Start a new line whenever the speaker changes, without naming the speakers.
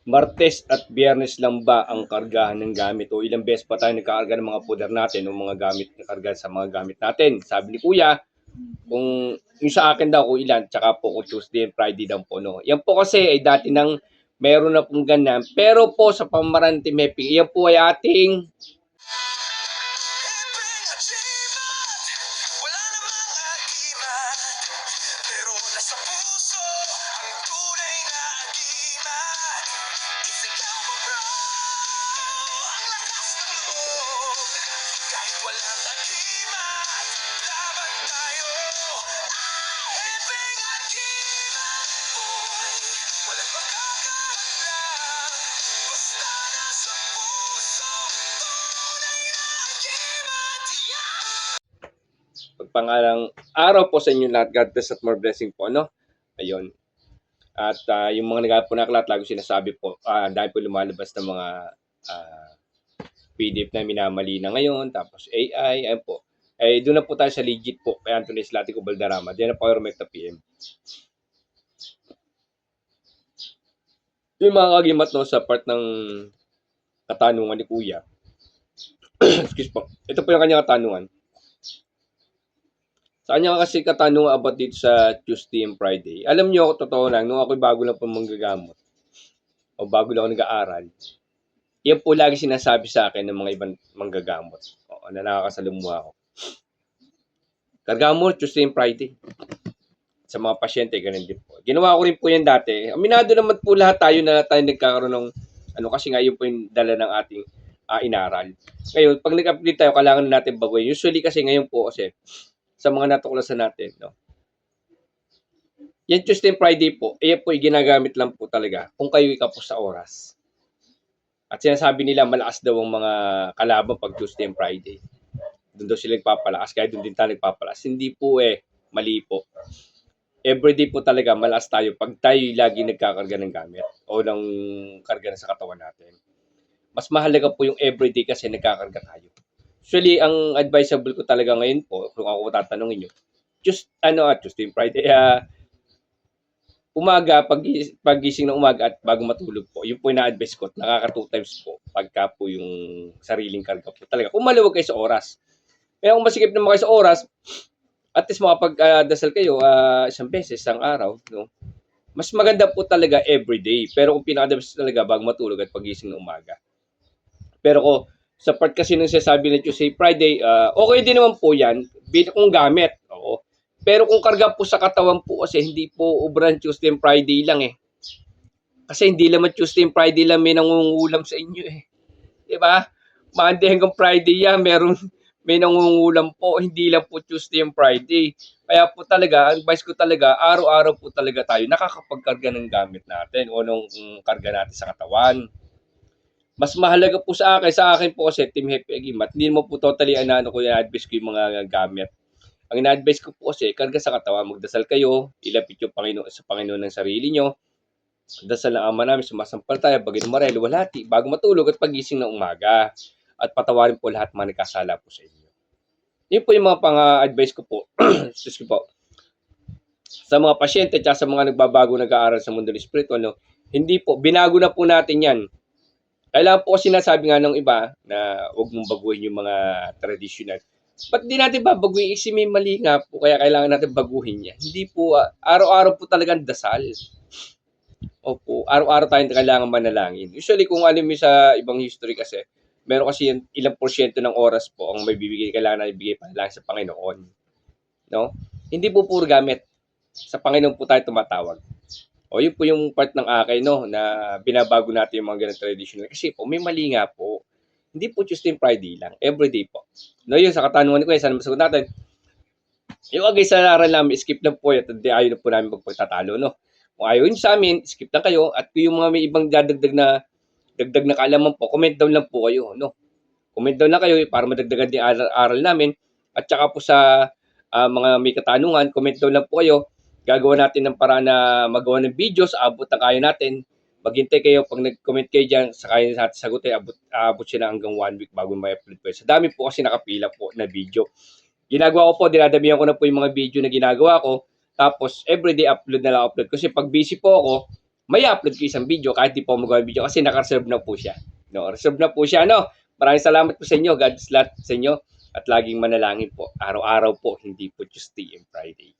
Martes at Biyernes lang ba ang kargahan ng gamit o ilang beses pa tayo nagkakarga ng mga puder natin o mga gamit na karga sa mga gamit natin? Sabi ni Kuya, kung yung sa akin daw kung ilan, tsaka po kung Tuesday and Friday daw po, no. Yan po kasi ay dati nang meron na pong ganyan. Pero po sa Pamaranti Mepi, yan po ay ating wala namang agimat, pero nasa puso ang tunay na agimat. Isigaw mo bro, ang lakas ng loob, kahit walang agimat, laban tayo. Hepeng agimat, boy, walang makakahadlang, basta nasa puso, tunay na agimat, yeah! Pagpangalang araw po sa inyo lahat. God bless at more blessing po, ano? Ayun. At yung mga naghahanap po ng aklat, lagi sinasabi po, dahil po lumalabas ng mga PDF na minamali na ngayon, tapos AI, ayun po. Eh, doon na po tayo sa legit po, kay Anthony Slatico Baldarama. Diyan na po kayo Rumekta PM. Yung mga kagimat no, sa part ng katanungan ni Kuya. Excuse po. Ito po yung kanyang katanungan. Sa kanya kasi katanungan about dito sa Tuesday and Friday. Alam niyo ako, totoo lang, nung ako'y bago lang po manggagamot, o bago lang ako nag-aaral, yan po lagi sinasabi sa akin ng mga ibang manggagamot. O, na nakakasalumuha ako. Karga mo Tuesday and Friday. Sa mga pasyente, ganun din po. Ginawa ko rin po yan dati. Aminado naman po lahat tayo na tayo nagkakaroon ng, kasi nga yun po yung dala ng ating inaral. Ngayon, pag nag-upgrade tayo, kailangan natin baguhin. Usually kasi ngayon po kasi, sa mga natuklasan natin, no? Yan Tuesday and Friday po, yan po ginagamit lang po talaga kung kayo ikapos sa oras. At sinasabi nila malakas daw ang mga kalaban pag Tuesday and Friday. Doon daw sila nagpapalakas, kaya doon din tayo nagpapalakas. Hindi po mali po. Everyday po talaga malakas tayo pag tayo lagi nagkakarga ng gamit o ng karga na sa katawan natin. Mas mahalaga po yung everyday kasi nagkakarga tayo. Actually, ang advisable ko talaga ngayon po, kung ako tatanungin nyo, Tuesday, Friday, umaga, pagising ng umaga at bago matulog po, yun po yung na-advise ko, nakaka 2 times po, pagka po yung sariling karga po talaga. Kung maluwag kayo sa oras. Kaya kung masikip naman kayo sa oras, at least makapag-dasal kayo isang beses, isang araw, no? Mas maganda po talaga everyday. Pero kung pinaka-advise talaga, bago matulog at pagising ng umaga. Pero kung sa part kasi nung sinasabi na Tuesday, Friday, okay din naman po yan kung gamit. Oo. Pero kung karga po sa katawan po kasi hindi po ubran Tuesday and Friday lang eh. Kasi hindi naman Tuesday and Friday lang may nangungulam sa inyo eh. Diba? Monday hanggang Friday yan, may nangungulam po, hindi lang po Tuesday and Friday. Kaya po talaga, advice ko talaga, araw-araw po talaga tayo nakakapagkarga ng gamit natin o nung karga natin sa katawan. Mas mahalaga po sa akin po kasi Team Happy Agimat, hindi mo po totally ko i-advise ko yung mga gamit. Ang ina-advise ko po kasi, karga sa katawan, magdasal kayo, ilapit yung Panginoon sa Panginoon ng sarili nyo, dasal ng Ama namin, sumasampalataya, bagay ng marel, walhati, bago matulog at pagising ng umaga. At patawarin po lahat mga nagkasala po sa inyo. Yun po yung mga pang-advise ko po. Excuse ko po. Sa mga pasyente at sa mga nagbabago nag-aaral sa mundo ng spiritual, no, hindi po, binago na po natin yan. Kailangan po sinasabi nga ng iba na huwag mong baguhin yung mga traditional. Ba't di natin babaguhin? Kasi may mali nga po, kaya kailangan natin baguhin yan. Hindi po, araw-araw po talagang dasal. Opo, araw-araw tayong kailangan manalangin. Usually, kung alam mo sa ibang history kasi, meron kasi ilang porsyento ng oras po ang may bibigay, kailangan na ibigay pa lang sa Panginoon. No? Hindi po puro gamit. Sa Panginoon po tayo tumatawag. O yun po yung part ng akin, no, na binabago natin yung mga ganang traditional. Kasi po, may mali nga po. Hindi po Tuesday and Friday lang. Everyday po. No, yun, sa katanungan ko, sana masagot natin. Yung agay sa aral namin, skip lang po yun. Hindi ayaw na po namin magpagtatalo, no. Kung ayaw yun sa amin, skip lang kayo. At kung yung mga may ibang dagdag na kaalaman po, comment down lang po kayo, no. Comment down lang kayo para madagdagan din aral namin. At saka po sa mga may katanungan, comment down lang po kayo. Gagawa natin ng paraan na magawa ng videos, abot ang kaya natin. Maghintay kayo, pag nag-comment kayo dyan, sa kaya natin sagutin, abot siya na hanggang 1 week bago may upload po. Sa dami po kasi nakapila po na video. Ginagawa ko po, dinadamihan ko na po yung mga video na ginagawa ko. Tapos, everyday upload na lang upload. Kasi pag busy po ako, may upload ko isang video kahit di po magawa video kasi naka-reserve na po siya. No, reserve na po siya, no? Maraming salamat po sa inyo. God bless lahat sa inyo. At laging manalangin po. Araw-araw po, hindi po Tuesday and Friday.